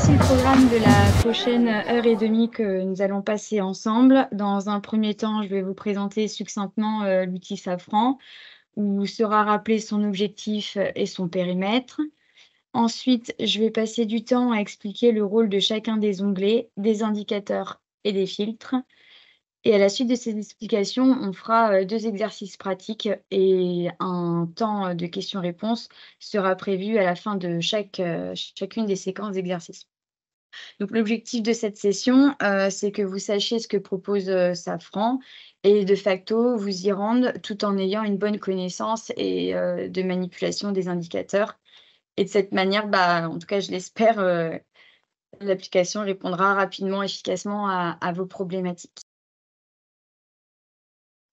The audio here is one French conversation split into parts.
Voici le programme de la prochaine heure et demie que nous allons passer ensemble. Dans un premier temps, je vais vous présenter succinctement l'outil Safran, où sera rappelé son objectif et son périmètre. Ensuite, je vais passer du temps à expliquer le rôle de chacun des onglets, des indicateurs et des filtres. Et à la suite de ces explications, on fera 2 exercices pratiques et un temps de questions-réponses sera prévu à la fin de chacune des séquences d'exercices. Donc l'objectif de cette session, c'est que vous sachiez ce que propose, Safran et de facto vous y rendre tout en ayant une bonne connaissance et de manipulation des indicateurs et de cette manière, bah, en tout cas je l'espère, l'application répondra rapidement, efficacement à vos problématiques.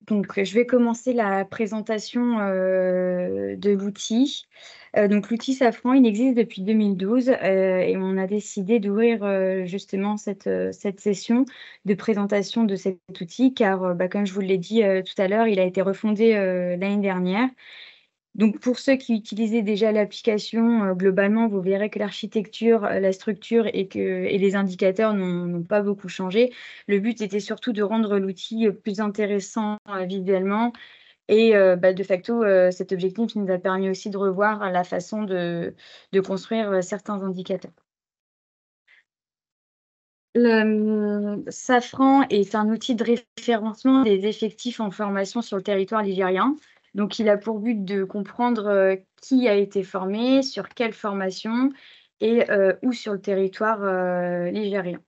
Donc, je vais commencer la présentation, de l'outil. Donc l'outil Safran, il existe depuis 2012, et on a décidé d'ouvrir, justement cette session de présentation de cet outil car, bah, comme je vous l'ai dit, tout à l'heure, il a été refondé, l'année dernière. Donc pour ceux qui utilisaient déjà l'application, globalement, vous verrez que l'architecture, la structure et les indicateurs n'ont pas beaucoup changé. Le but était surtout de rendre l'outil, plus intéressant, visuellement et bah, de facto, cet objectif nous a permis aussi de revoir la façon de construire, certains indicateurs. Safran est un outil de référencement des effectifs en formation sur le territoire ligérien. Donc il a pour but de comprendre, qui a été formé, sur quelle formation et où sur le territoire, ligérien.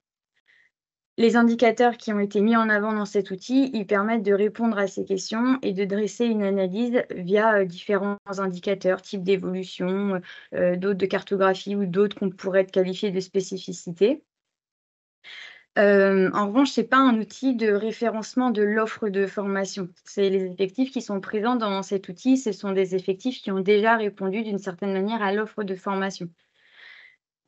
Les indicateurs qui ont été mis en avant dans cet outil, ils permettent de répondre à ces questions et de dresser une analyse via, différents indicateurs, type d'évolution, d'autres de cartographie ou d'autres qu'on pourrait qualifier de spécificité. En revanche, c'est pas un outil de référencement de l'offre de formation. C'est les effectifs qui sont présents dans cet outil, ce sont des effectifs qui ont déjà répondu d'une certaine manière à l'offre de formation.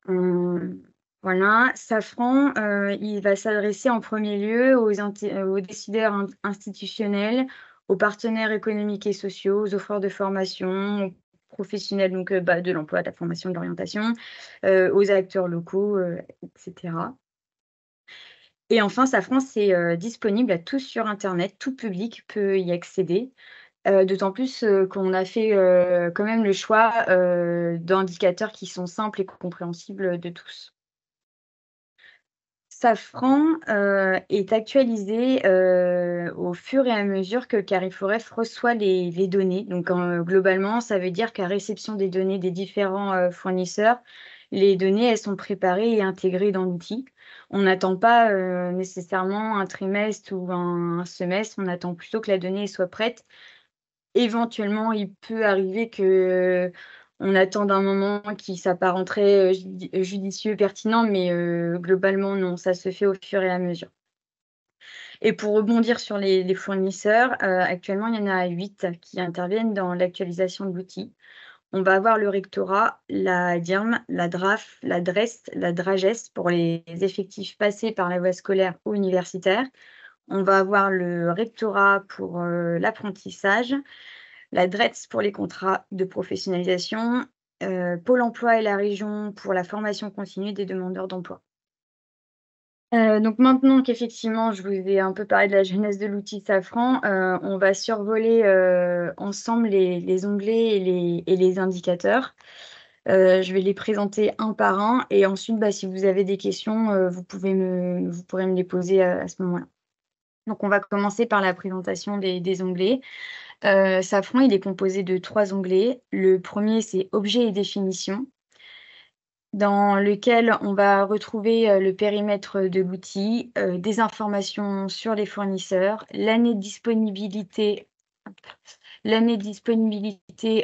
Hem, voilà, Safran, il va s'adresser en premier lieu aux décideurs institutionnels, aux partenaires économiques et sociaux, aux offreurs de formation, aux professionnels donc, bah, de l'emploi, de la formation, de l'orientation, aux acteurs locaux, et cetera. Et enfin, Safran, c'est, disponible à tous sur internet, tout public peut y accéder, d'autant plus, qu'on a fait, quand même le choix, d'indicateurs qui sont simples et compréhensibles de tous. Safran, est actualisé, au fur et à mesure que Carrefouref reçoit les données. Donc globalement, ça veut dire qu'à réception des données des différents, fournisseurs, les données, elles sont préparées et intégrées dans l'outil. On n'attend pas, nécessairement un trimestre ou un semestre, on attend plutôt que la donnée soit prête. Éventuellement, il peut arriver que on attende un moment qui s'apparenterait, judicieux, pertinent, mais globalement non, ça se fait au fur et à mesure. Et pour rebondir sur les fournisseurs, actuellement, il y en a 8 qui interviennent dans l'actualisation de l'outil. On va avoir le rectorat, la DIRM, la DRAF, la DRES, la DRAGES pour les effectifs passés par la voie scolaire ou universitaire. On va avoir le rectorat pour, l'apprentissage, la DRETS pour les contrats de professionnalisation, Pôle emploi et la région pour la formation continue des demandeurs d'emploi. Donc maintenant qu'effectivement je vous ai un peu parlé de la genèse de l'outil Safran, on va survoler, ensemble les onglets et les indicateurs. Je vais les présenter un par un et ensuite, bah, si vous avez des questions, vous pourrez me les poser, à ce moment-là. Donc on va commencer par la présentation des onglets. Safran, il est composé de 3 onglets. Le premier, c'est Objets et définitions, dans lequel on va retrouver, le périmètre de l'outil, des informations sur les fournisseurs, l'année de disponibilité,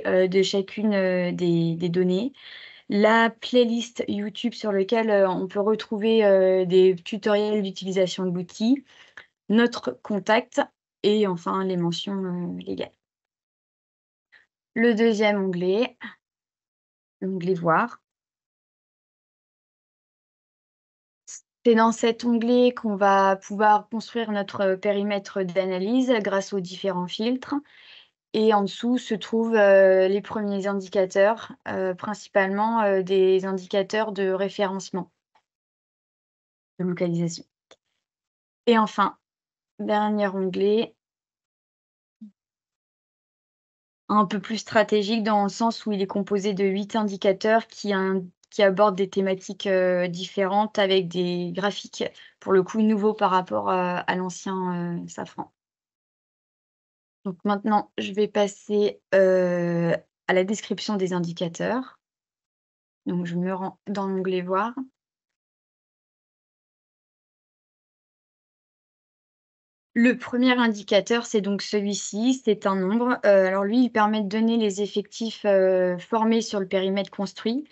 de chacune, des données, la playlist YouTube sur lequel, on peut retrouver, des tutoriels d'utilisation de l'outil, notre contact et enfin les mentions, légales. Le deuxième onglet, l'onglet Voir. C'est dans cet onglet qu'on va pouvoir construire notre périmètre d'analyse grâce aux différents filtres et en dessous se trouvent, les premiers indicateurs, principalement, des indicateurs de référencement. de localisation. Et enfin, dernier onglet, un peu plus stratégique dans le sens où il est composé de 8 indicateurs qui abordent des thématiques, différentes avec des graphiques, pour le coup, nouveaux par rapport, à l'ancien, Safran. Donc maintenant, je vais passer, à la description des indicateurs. Donc je me rends dans l'onglet «Voir». Le premier indicateur, c'est donc celui-ci, c'est un nombre. Alors lui, il permet de donner les effectifs, formés sur le périmètre construit.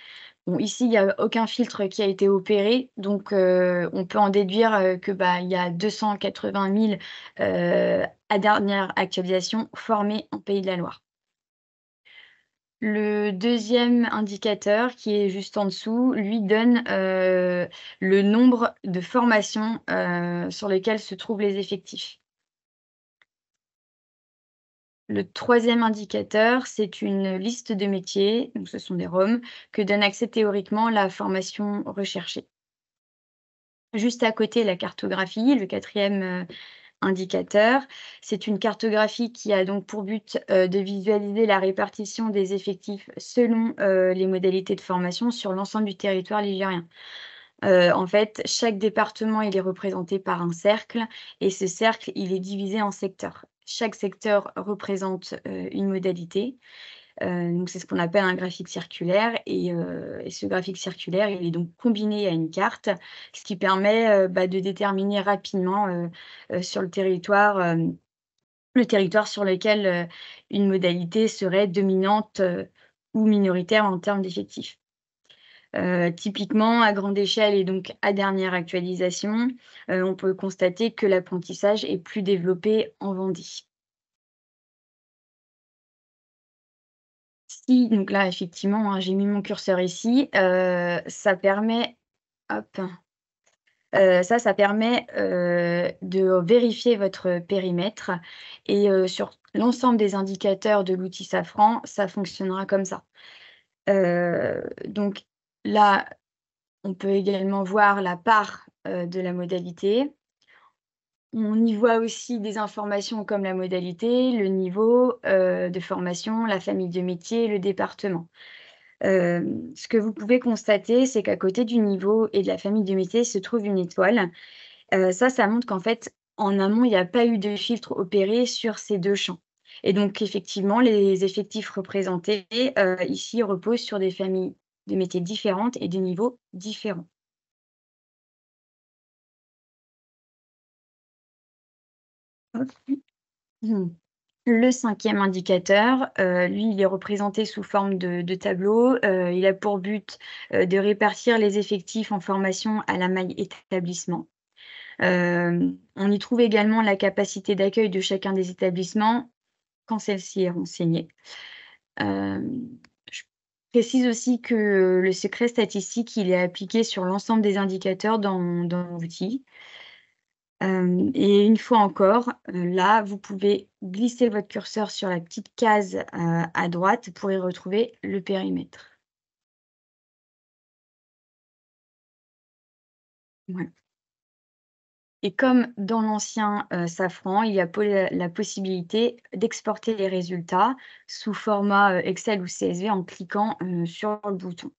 Bon, ici, il y a aucun filtre qui a été opéré, donc on peut en déduire, que, bah, il y a 280 000, à dernière actualisation, formés en Pays de la Loire. Le deuxième indicateur, qui est juste en dessous, lui donne, le nombre de formations, sur lesquelles se trouvent les effectifs. Le troisième indicateur, c'est une liste de métiers, donc ce sont des ROM, que donne accès théoriquement la formation recherchée. Juste à côté, la cartographie, le quatrième indicateur, c'est une cartographie qui a donc pour but, de visualiser la répartition des effectifs selon, les modalités de formation sur l'ensemble du territoire ligérien. En fait, chaque département, il est représenté par un cercle et ce cercle, il est divisé en secteurs. Chaque secteur représente, une modalité, donc c'est ce qu'on appelle un graphique circulaire et ce graphique circulaire, il est donc combiné à une carte, ce qui permet, bah, de déterminer rapidement, sur le territoire sur lequel, une modalité serait dominante, ou minoritaire en termes d'effectifs. Typiquement, à grande échelle et donc à dernière actualisation, on peut constater que l'apprentissage est plus développé en Vendée. Si, donc là, effectivement, hein, j'ai mis mon curseur ici, ça permet hop, ça permet, de vérifier votre périmètre et sur l'ensemble des indicateurs de l'outil Safran, ça fonctionnera comme ça. Donc là, on peut également voir la part, de la modalité. On y voit aussi des informations comme la modalité, le niveau, de formation, la famille de métier, le département. Ce que vous pouvez constater, c'est qu'à côté du niveau et de la famille de métier se trouve une étoile. Ça montre qu'en fait, en amont, il n'y a pas eu de filtre opéré sur ces 2 champs et donc effectivement, les effectifs représentés, ici reposent sur des familles de métiers différentes et des niveaux différents. Hop. Mmh. Le cinquième indicateur, lui, il est représenté sous forme de tableau. Il a pour but, de répartir les effectifs en formation à la maille établissement. On y trouve également la capacité d'accueil de chacun des établissements quand celle-ci est renseignée. Hem, je précise aussi que le secret statistique, il est appliqué sur l'ensemble des indicateurs dans l'outil. Et une fois encore, là, vous pouvez glisser votre curseur sur la petite case, à droite pour y retrouver le périmètre. Ouais. Et comme dans l'ancien, Safran, il y a la possibilité d'exporter les résultats sous format, Excel ou CSV en cliquant, sur le bouton,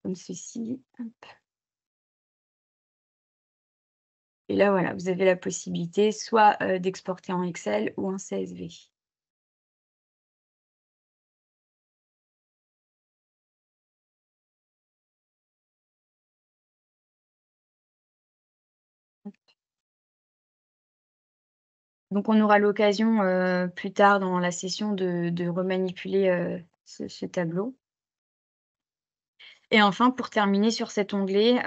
comme ceci. Hop. Et là, voilà, vous avez la possibilité soit, d'exporter en Excel ou en CSV. Donc on aura l'occasion, plus tard dans la session de remanipuler, ce tableau. Et enfin, pour terminer sur cet onglet,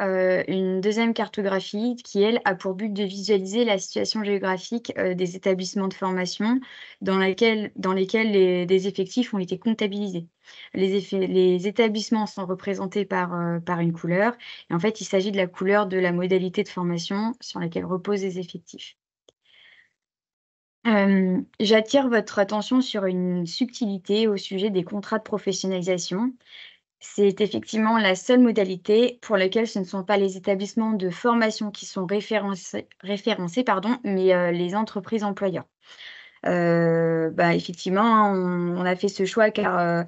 une deuxième cartographie qui, elle, a pour but de visualiser la situation géographique, des établissements de formation dans lesquels des effectifs ont été comptabilisés. Les établissements sont représentés par une couleur et en fait, il s'agit de la couleur de la modalité de formation sur laquelle reposent les effectifs. J'attire votre attention sur une subtilité au sujet des contrats de professionnalisation. C'est effectivement la seule modalité pour laquelle ce ne sont pas les établissements de formation qui sont référencés, pardon, mais les entreprises employeurs. Effectivement, hein, on a fait ce choix car,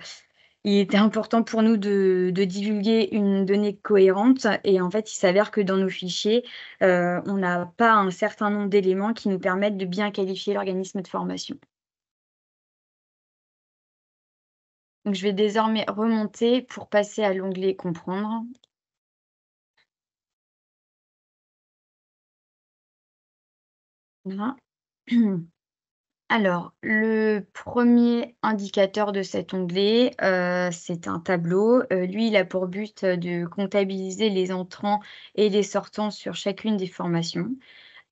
il était important pour nous de divulguer une donnée cohérente et en fait, il s'avère que dans nos fichiers, on n'a pas un certain nombre d'éléments qui nous permettent de bien qualifier l'organisme de formation. Donc je vais désormais remonter pour passer à l'onglet «Comprendre». Voilà. Alors, le premier indicateur de cet onglet, c'est un tableau. Lui, il a pour but, de comptabiliser les entrants et les sortants sur chacune des formations,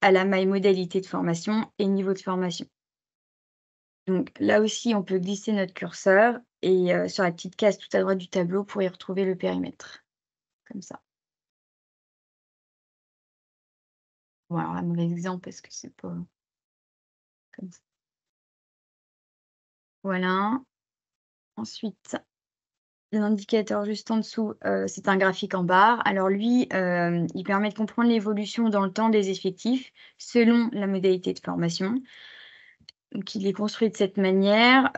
à la maille modalité de formation et niveau de formation. Donc là aussi, on peut glisser notre curseur et sur la petite case tout à droite du tableau pour y retrouver le périmètre, comme ça. Bon alors là, mauvais exemple parce que c'est pas comme ça. Voilà. Ensuite, l'indicateur juste en dessous, c'est un graphique en barre. Alors lui, il permet de comprendre l'évolution dans le temps des effectifs selon la modalité de formation. Donc il est construit de cette manière.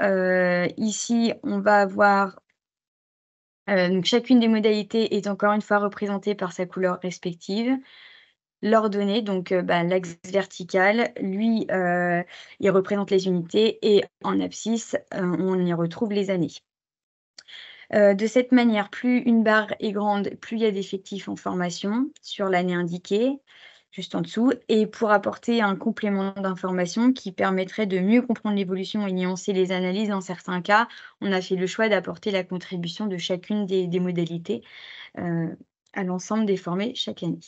Ici, on va avoir, donc chacune des modalités est encore une fois représentée par sa couleur respective. L'ordonnée, donc l'axe vertical, lui, il représente les unités et en abscisse, on y retrouve les années. De cette manière, plus une barre est grande, plus il y a d'effectifs en formation sur l'année indiquée, juste en dessous. Et pour apporter un complément d'information qui permettrait de mieux comprendre l'évolution et nuancer les analyses dans certains cas, on a fait le choix d'apporter la contribution de chacune des modalités, heu, à l'ensemble des formés chaque année.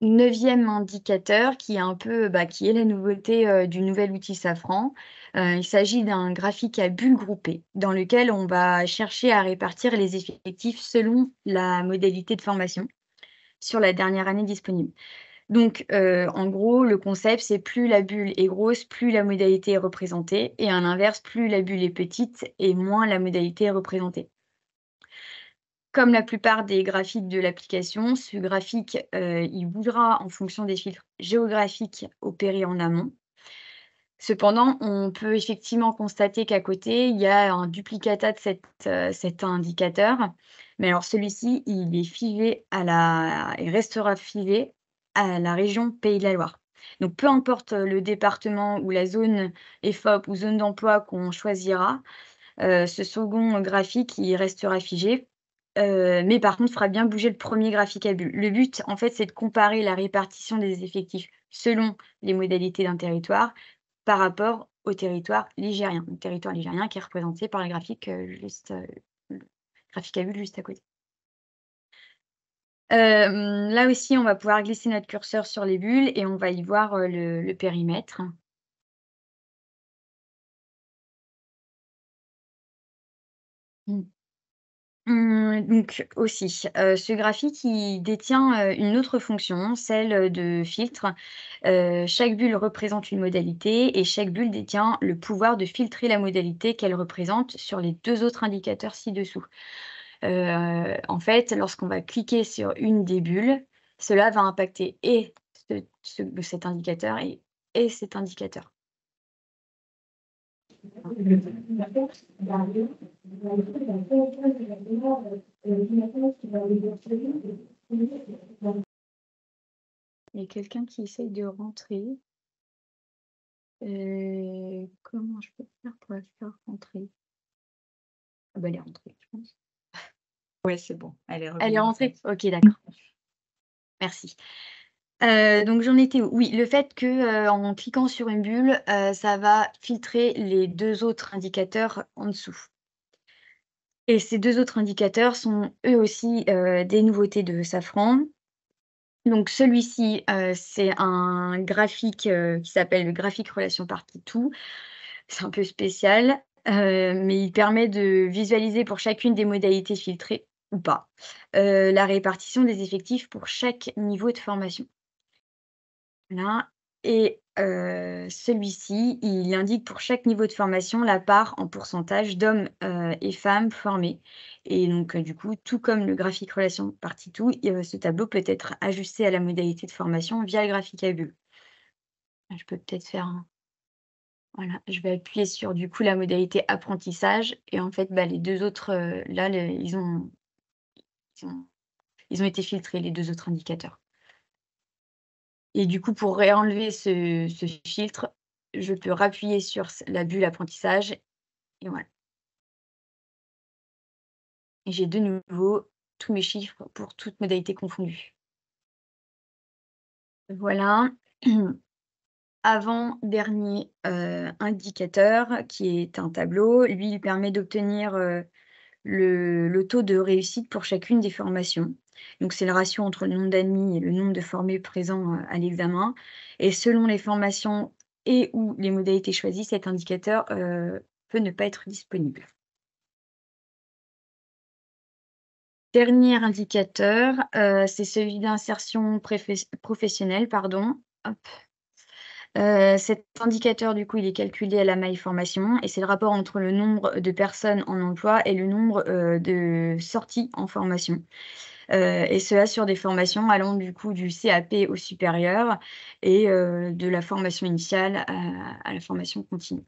9e indicateur qui est un peu, qui est la nouveauté, du nouvel outil Safran. Il s'agit d'un graphique à bulles groupées dans lequel on va chercher à répartir les effectifs selon la modalité de formation sur la dernière année disponible. Donc, en gros, le concept, c'est plus la bulle est grosse, plus la modalité est représentée et à l'inverse, plus la bulle est petite et moins la modalité est représentée. Comme la plupart des graphiques de l'application, ce graphique, il bougera en fonction des filtres géographiques opérés en amont. Cependant, on peut effectivement constater qu'à côté, il y a un duplicata de cet indicateur. Mais alors celui-ci, il est figé il restera figé à la région Pays de la Loire. Donc peu importe, le département ou la zone EFOP ou zone d'emploi qu'on choisira, ce second graphique, il restera figé, mais par contre fera bien bouger le premier graphique à bulles. Le but, en fait, c'est de comparer la répartition des effectifs selon les modalités d'un territoire par rapport au territoire ligérien. Le territoire ligérien qui est représenté par le graphique, le graphique à bulles juste à côté. Là aussi, on va pouvoir glisser notre curseur sur les bulles et on va y voir, le périmètre. Mmh. Donc aussi, ce graphique, il détient, une autre fonction, celle, de filtre. Chaque bulle représente une modalité et chaque bulle détient le pouvoir de filtrer la modalité qu'elle représente sur les 2 autres indicateurs ci-dessous. En fait, lorsqu'on va cliquer sur une des bulles, cela va impacter et cet indicateur et cet indicateur. Il y a quelqu'un qui essaye de rentrer. Comment je peux faire pour la faire rentrer? Ah bah, elle est rentrée, je pense. Ouais, c'est bon, elle est Elle est revenue en rentrée? fait. OK, d'accord. Merci. Donc j'en étais où? Oui, le fait que, en cliquant sur une bulle, ça va filtrer les 2 autres indicateurs en dessous et ces 2 autres indicateurs sont eux aussi, des nouveautés de Safran. Donc celui-ci, c'est un graphique, qui s'appelle le graphique relation partie tout. C'est un peu spécial, mais il permet de visualiser pour chacune des modalités filtrées ou pas, la répartition des effectifs pour chaque niveau de formation. Voilà. et celui-ci, il indique pour chaque niveau de formation la part en pourcentage d'hommes, et femmes formés et donc du coup, tout comme le graphique relation partie tout, ce tableau peut être ajusté à la modalité de formation via le graphique à bulles. Je peux peut-être faire un voilà, je vais appuyer sur du coup la modalité apprentissage et en fait, bah, les 2 autres, là, ils ont ils ont été filtrés les 2 autres indicateurs. Et du coup, pour réenlever ce filtre, je peux rappuyer sur la bulle apprentissage et voilà. Et j'ai de nouveau tous mes chiffres pour toutes modalités confondues. Voilà. Avant-dernier, indicateur qui est un tableau. Lui, il permet d'obtenir, le taux de réussite pour chacune des formations. Donc c'est le ratio entre le nombre d'admis et le nombre de formés présents, à l'examen et selon les formations et ou les modalités choisies, cet indicateur, peut ne pas être disponible. Dernier indicateur, c'est celui d'insertion professionnelle, pardon. Hop. Cet indicateur, du coup, il est calculé à la maille formation et c'est le rapport entre le nombre de personnes en emploi et le nombre, de sorties en formation. Et cela sur des formations allant du coup du CAP au supérieur et de la formation initiale à la formation continue.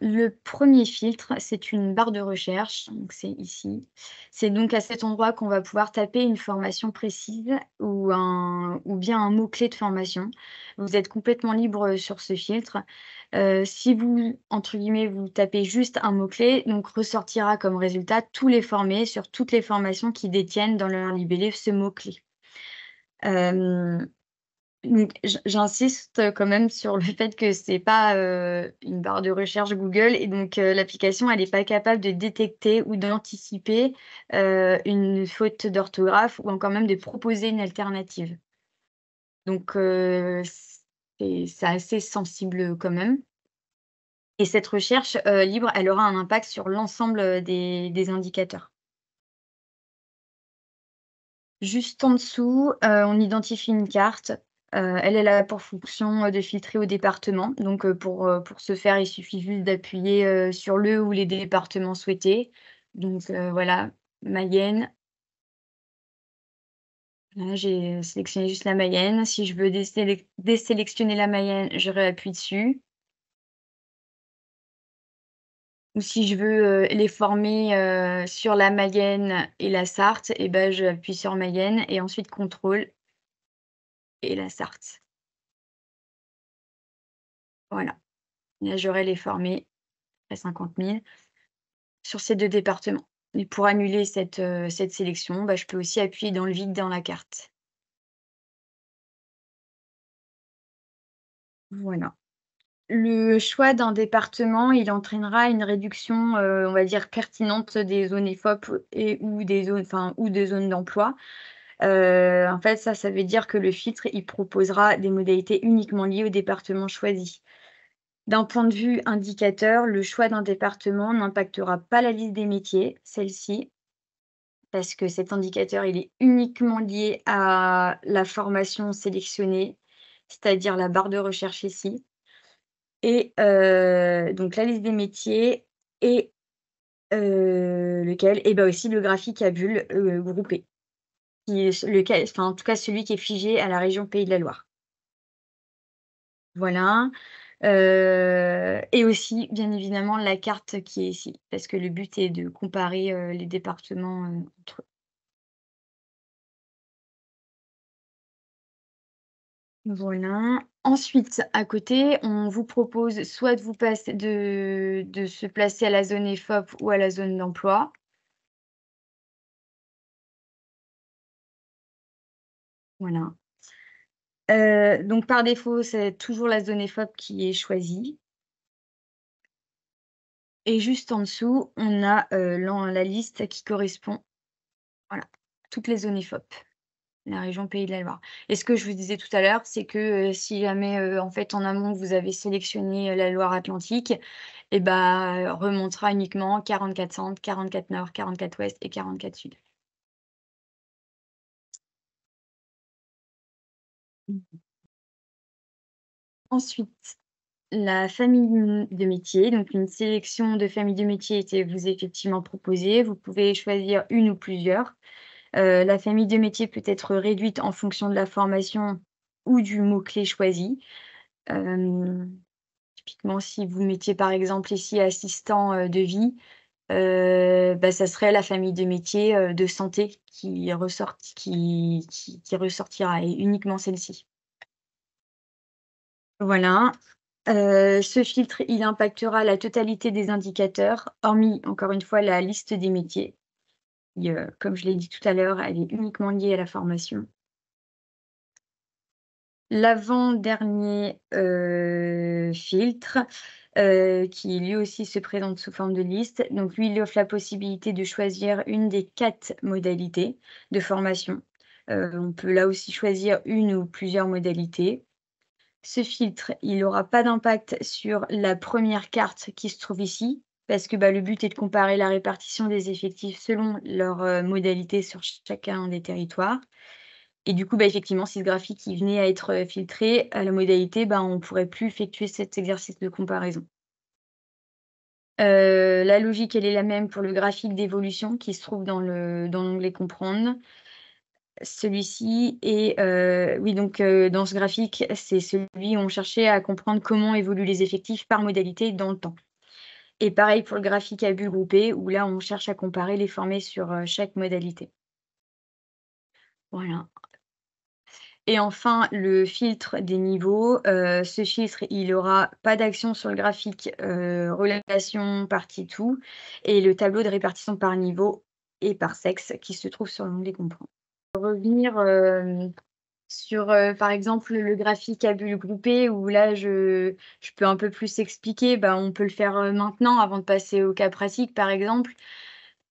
Le premier filtre, c'est une barre de recherche, donc c'est ici. C'est donc à cet endroit qu'on va pouvoir taper une formation précise ou bien un mot-clé de formation. Vous êtes complètement libre, sur ce filtre. Si vous, entre guillemets, vous tapez juste un mot-clé, donc ressortira comme résultat tous les formés sur toutes les formations qui détiennent dans leur libellé ce mot-clé. Hem donc j'insiste quand même sur le fait que c'est pas, une barre de recherche Google et donc l'application elle est pas capable de détecter ou d'anticiper, une faute d'orthographe ou encore même de proposer une alternative. Donc c'est assez sensible, quand même et cette recherche, libre, elle aura un impact sur l'ensemble, des indicateurs. Juste en dessous, on identifie une carte. Elle a pour fonction, de filtrer au département. Donc, pour ce faire, il suffit juste d'appuyer, sur le ou les départements souhaités. Donc, voilà, Mayenne. Là, j'ai sélectionné juste la Mayenne. Si je veux désélectionner la Mayenne, je réappuie dessus. Ou si je veux, les former, sur la Mayenne et la Sarthe et ben, j'appuie sur Mayenne et ensuite contrôle et la Sarthe. Voilà. Là, j'aurais les formés à 50 000 sur ces 2 départements et pour annuler cette sélection, bah, je peux aussi appuyer dans le vide dans la carte. Voilà. Le choix d'un département, il entraînera une réduction, on va dire pertinente des zones EFOP et ou des zones enfin, ou des zones d'emploi. En fait, ça veut dire que le filtre, il proposera des modalités uniquement liées au département choisi. D'un point de vue indicateur, le choix d'un département n'impactera pas la liste des métiers, celle-ci, parce que cet indicateur, il est uniquement lié à la formation sélectionnée, c'est-à-dire la barre de recherche ici et donc la liste des métiers et lequel? Et bah, aussi le graphique à bulles, groupé, qui est lequel enfin, en tout cas, celui qui est figé à la région Pays de la Loire. Voilà. Et aussi, bien évidemment, la carte qui est ici, parce que le but est de comparer, les départements, entre eux. Voilà. Ensuite, à côté, on vous propose soit de vous passer de se placer à la zone EFOP ou à la zone d'emploi. Voilà. Donc par défaut, c'est toujours la zone EFOP qui est choisie et juste en dessous, on a, la liste qui correspond, voilà, toutes les zones EFOP. La région Pays de la Loire et ce que je vous disais tout à l'heure, c'est que, si jamais, en fait, en amont, vous avez sélectionné, la Loire-Atlantique et bah, remontera uniquement 44 centre, 44 nord, 44 ouest et 44 sud. Ensuite, la famille de métiers, donc une sélection de familles de métiers était vous effectivement proposée. Vous pouvez choisir une ou plusieurs. La famille de métiers peut être réduite en fonction de la formation ou du mot-clé choisi. Hem, Typiquement, si vous mettiez par exemple ici assistant, de vie, bah, ça serait la famille de métiers, de santé qui ressortira et uniquement celle-ci. Voilà. Ce filtre, il impactera la totalité des indicateurs, hormis, encore une fois, la liste des métiers qui, comme je l'ai dit tout à l'heure, elle est uniquement liée à la formation. L'avant-dernier, filtre, qui lui aussi se présente sous forme de liste, donc lui, il offre la possibilité de choisir une des 4 modalités de formation. On peut là aussi choisir une ou plusieurs modalités. Ce filtre, il aura pas d'impact sur la première carte qui se trouve ici, parce que, bah, le but est de comparer la répartition des effectifs selon leurs, modalités sur chacun des territoires et du coup, bah, effectivement, si ce graphique il venait à être, filtré à la modalité, bah, on pourrait plus effectuer cet exercice de comparaison. La logique, elle est la même pour le graphique d'évolution qui se trouve dans l'onglet «Comprendre». Celui-ci est, oui donc, dans ce graphique, c'est celui où on cherchait à comprendre comment évoluent les effectifs par modalité dans le temps. Et pareil pour le graphique à bulles groupées où là, on cherche à comparer les formés sur, chaque modalité. Voilà. Et enfin, le filtre des niveaux, ce filtre, il aura pas d'action sur le graphique, relation, partie, tout et le tableau de répartition par niveau et par sexe qui se trouve sur l'onglet comprendre. Revenir, sur, par exemple, le graphique à bulles groupées où là je peux un peu plus expliquer, bah, on peut le faire, maintenant avant de passer au cas pratique, par exemple.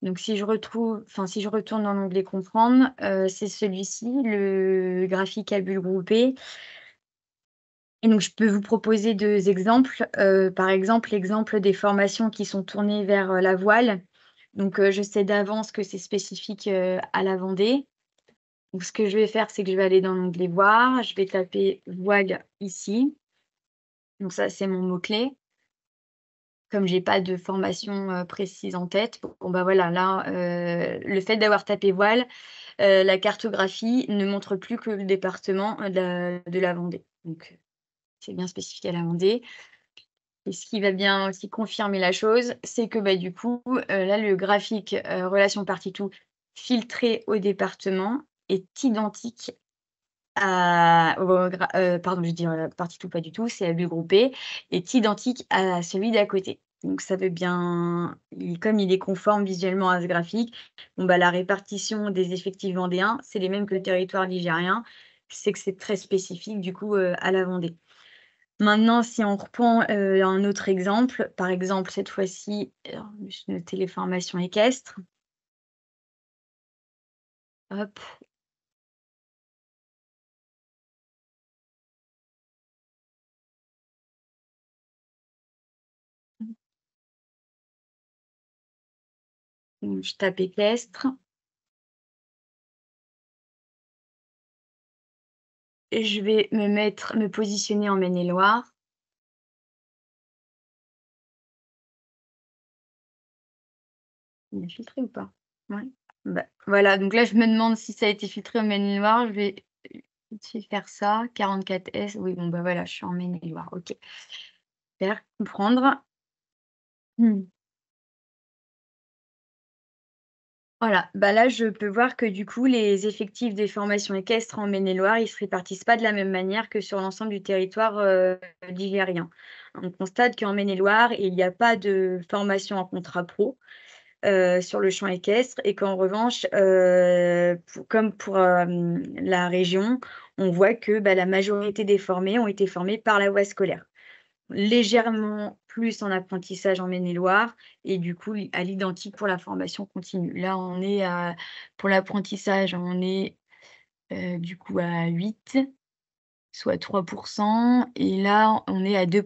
Donc si je retourne dans l'onglet comprendre, c'est celui-ci, le graphique à bulles groupées et donc je peux vous proposer 2 exemples. Par exemple, l'exemple des formations qui sont tournées vers, la voile. Donc, je sais d'avance que c'est spécifique, à la Vendée. Donc ce que je vais faire, c'est que je vais aller dans l'onglet voir, je vais taper voile ici. Donc ça, c'est mon mot-clé. Comme j'ai pas de formation, précise en tête, bon, bah, voilà, là, le fait d'avoir tapé voile, la cartographie ne montre plus que le département, de la Vendée. Donc, c'est bien spécifié à la Vendée et ce qui va bien aussi confirmer la chose, c'est que, bah, du coup, là, le graphique, relation partie tout filtré au département est identique pardon, je dis, partie tout, pas du tout, c'est à but groupé, est identique à celui d'à côté. Donc ça veut bien comme il est conforme visuellement à ce graphique, bon, bah, la répartition des effectifs vendéens, c'est les mêmes que le territoire ligérien. C'est que c'est très spécifique du coup, à la Vendée. Maintenant, si on reprend, un autre exemple, par exemple cette fois-ci, alors je me suis noté les formations équestres. Hop, donc je tape équestre et je vais me positionner en Maine-et-Loire. Il est filtré ou pas? Ouais. Bah, voilà, donc là, je me demande si ça a été filtré en Maine-et-Loire. Je vais vite fait faire ça. 44 S, oui, bon, bah, voilà, je suis en Maine-et-Loire. OK. Faire comprendre. Mmh. Voilà, bah, là, je peux voir que du coup, les effectifs des formations équestres en Maine-et-Loire, ils se répartissent pas de la même manière que sur l'ensemble du territoire, ligérien. On constate qu'en Maine-et-Loire, il y a pas de formation en contrat pro. Sur le champ équestre et qu'en revanche, comme pour, la région, on voit que, bah, la majorité des formés ont été formés par la voie scolaire. Légèrement plus en apprentissage en Maine-et-Loire et du coup, à l'identique pour la formation continue. Là, on est à pour l'apprentissage, on est, du coup à 8, soit 3 et là, on est à 2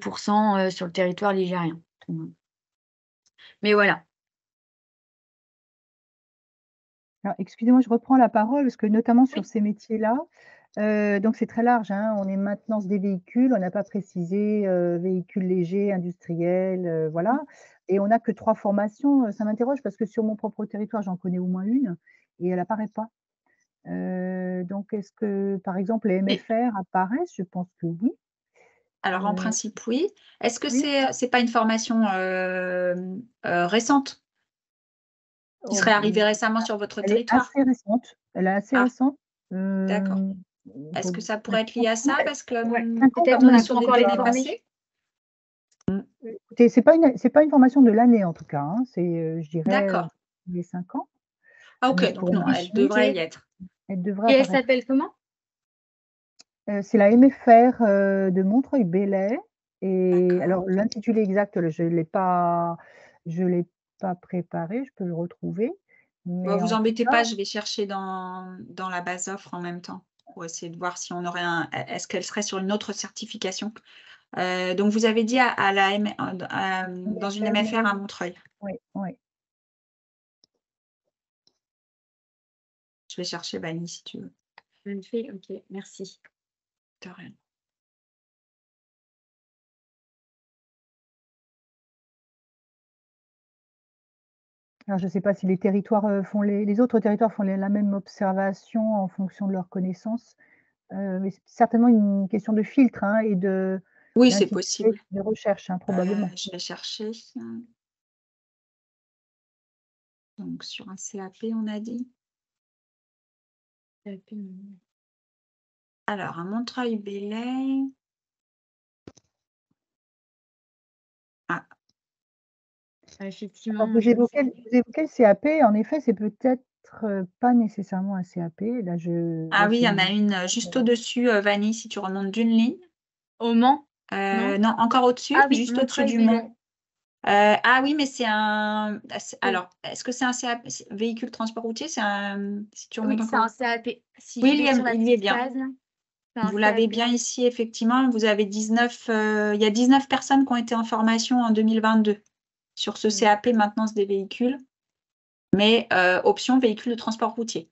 sur le territoire ligérien. Mmh. Mais voilà. Alors excusez-moi, je reprends la parole parce que notamment sur Oui. ces métiers-là, Donc c'est très large, hein. On est maintenance des véhicules, on n'a pas précisé, véhicules légers, industriels, voilà, et on n'a que 3 formations, ça m'interroge parce que sur mon propre territoire, j'en connais au moins une et elle apparaît pas. Donc est-ce que, par exemple, les Et MFR apparaissent? Je pense que oui. alors en Heu, principe, oui. Est-ce que oui? c'est pas une formation, récente? Qui Oh, serait arrivée récemment sur votre elle est territoire? assez récente. Elle est assez Ah, récente. d'accord. Est-ce Faut que ça 5 pourrait être ans, lié à non? ça? Parce que, Ouais, 5 ans quand peut-être on on est n'a même. sur pas des encore été données formés. passées. Écoutez, c'est pas une formation de l'année en tout cas, hein. C'est, je dirais, D'accord. tous les 5 ans, Ah OK, mais donc pour non, elle mentionner, devrait OK. y être. elle devrait Et elle apparaître. s'appelle comment? C'est la MFR, de Montreuil-Bellay et D'accord. alors l'intitulé exact, je l'ai pas préparé, je peux le retrouver, Bah, mais vous en tout embêtez cas pas, je vais chercher dans la base offre en même temps pour essayer de voir si on aurait est-ce qu'elle serait sur une autre certification? Donc vous avez dit à la M dans une MFR, MFR à Montreuil. oui, oui. Je vais chercher Vanille si tu veux. Magnifique, OK, merci. De rien. Alors je ne sais pas si les territoires, font les autres territoires font la même observation en fonction de leurs connaissances, mais c'est certainement une question de filtre, hein, et Oui, c'est d'intitulé possible. de recherche, hein, probablement. Je vais chercher, donc sur un CAP, on a dit. Alors à Montreuil-Bellay. Ah, Effectivement, Alors moi je ne sais pas. vous évoquez le CAP, en effet, c'est peut-être, pas nécessairement un CAP. Là, ah oui, il y en c'est a une, juste au-dessus, Vanille, si tu remontes d'une ligne. Au Mans? Non? Non, encore au-dessus, Ah oui, juste au-dessus du Montreuil-Bellay. mont. Ah oui, mais c'est un Oui, alors, est-ce que c'est un CAP véhicule transport routier? C'est un si tu remontes oui, c'est encore un CAP. Si oui, je vais sur la il y est petite bien. case, c'est un Vous l'avez CAP. bien ici, effectivement, vous avez 19, il y a 19 personnes qui ont été en formation en 2022 sur ce Mmh. CAP maintenance des véhicules, mais option véhicule de transport routier.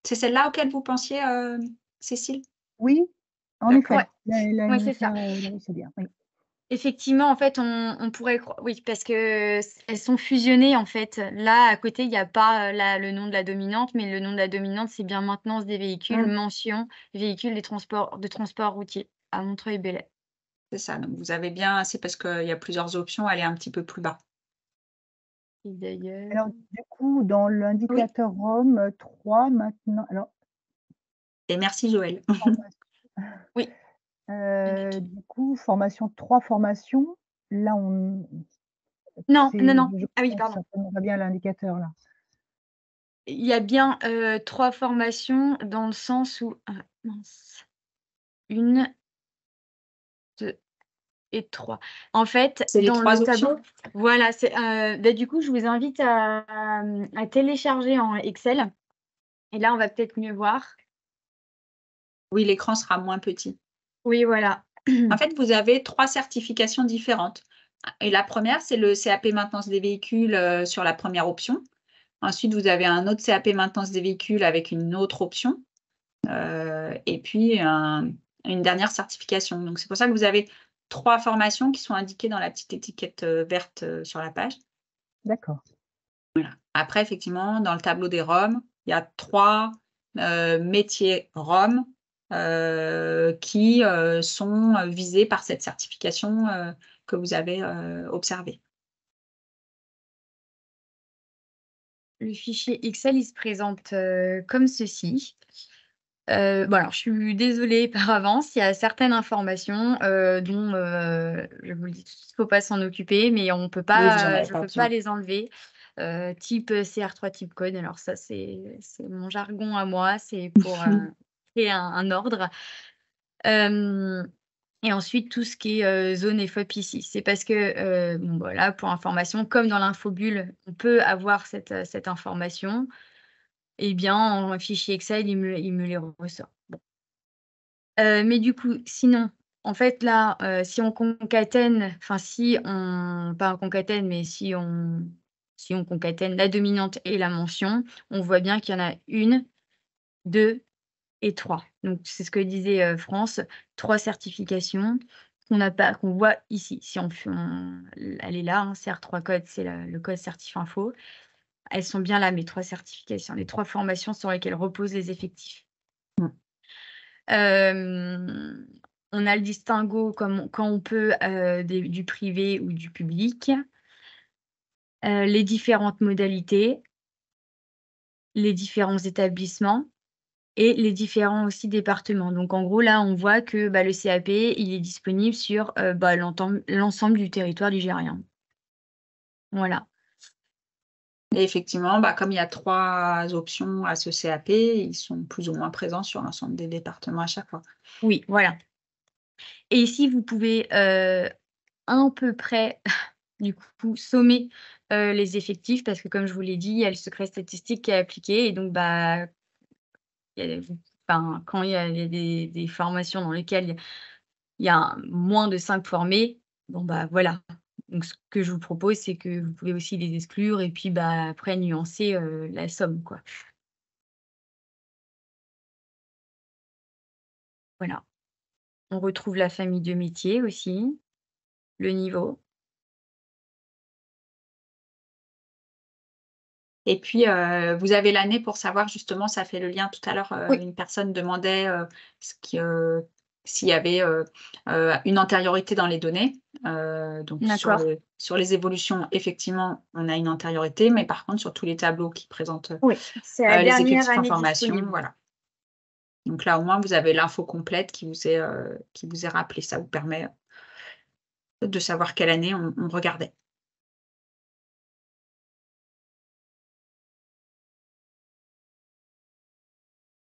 C'est celle-là auquel vous pensiez, Cécile? Oui, en D'accord. Ouais, effet, la ouais, c'est ça. MFR, là, c'est bien, oui. Effectivement, en fait, on pourrait croi oui, parce que elles sont fusionnées, en fait. Là, à côté, il y a pas, le nom de la dominante, mais le nom de la dominante, c'est bien maintenance des véhicules, Mmh, mention véhicules de transport routier à Montreuil-Bellay. c'est ça, donc vous avez bien c'est parce qu'il y a plusieurs options, elle est un petit peu plus bas. Et d'ailleurs Alors du coup, dans Oui, l'indicateur ROM, 3 maintenant alors et merci Joël. oui, on a tout. du coup, 3 formations, là Non, non, c'est non. je Ah oui, pense pardon. certainement pas bien l'indicateur là. Il y a bien, 3 formations dans le sens où mince, 1, 2 et 3. En fait, C'est les dans le 3 options? tableau voilà, c'est, bah, du coup, je vous invite à télécharger en Excel et là, on va peut-être mieux voir. Oui, l'écran sera moins petit. Oui, voilà. En fait, vous avez 3 certifications différentes. Et la première, c'est le CAP maintenance des véhicules, sur la première option. Ensuite, vous avez un autre CAP maintenance des véhicules avec une autre option, et puis une dernière certification. Donc c'est pour ça que vous avez 3 formations qui sont indiquées dans la petite étiquette, verte, sur la page. D'accord. Après effectivement, dans le tableau des ROM, il y a 3 métiers ROM, qui, sont, visés par cette certification, que vous avez, observée. Le fichier Excel, il se présente, comme ceci. Bon alors je suis désolée par avance, il y a certaines informations, dont, je vous le dis tout de suite, il ne faut pas s'en occuper, mais on peut Oui, vous en pas, avez je pas peux pas besoin. les enlever. Type, CR3 type code, alors ça c'est mon jargon à moi, c'est pour, créer un ordre. Hem Et ensuite tout ce qui est, zone FOP ici. C'est parce que, bon voilà, pour information, comme dans l'infobulle, on peut avoir cette information, et bien en fichier Excel, il me les ressort. Bon. Mais du coup, sinon, en fait là, si on concatène, enfin si on pas on concatène, mais si on concatène la dominante et la mention, on voit bien qu'il y en a 1, 2. et 3. Donc c'est ce que disait, France, 3 certifications qu'on voit ici. Si elle est là, hein, CR3 code, c'est le code Certif-Info. Elles sont bien là, mes 3 certifications, les 3 formations sur lesquelles reposent les effectifs. Mmh. On a le distinguo quand on peut, du privé ou du public. Les différentes modalités, les différents établissements et les différents aussi départements. Donc en gros, là, on voit que, le CAP, il est disponible sur, l'ensemble du territoire ligérien. Voilà. Et effectivement, comme il y a 3 options à ce CAP, ils sont plus ou moins présents sur l'ensemble des départements à chaque fois. Oui, voilà. Et ici, vous pouvez, à peu près, du coup, sommer, les effectifs parce que comme je vous l'ai dit, il y a le secret statistique qui est appliqué et donc il y a quand il y a des formations dans lesquelles il y a moins de 5 formés, voilà. Donc ce que je vous propose, c'est que vous pouvez aussi les exclure et puis, après nuancer, la somme, quoi. Voilà. On retrouve la famille de métiers aussi, le niveau. Et puis, vous avez l'année pour savoir justement, ça fait le lien tout à l'heure, Oui. une personne demandait, s'il y avait, une antériorité dans les données. Donc D'accord. sur les évolutions, effectivement, on a une antériorité, mais par contre sur tous les tableaux qui présentent, Oui, c'est la les dernière effectifs en année formation, disponible. voilà. Donc là, au moins, vous avez l'info complète qui vous est rappelée. Ça vous permet, de savoir quelle année on regardait.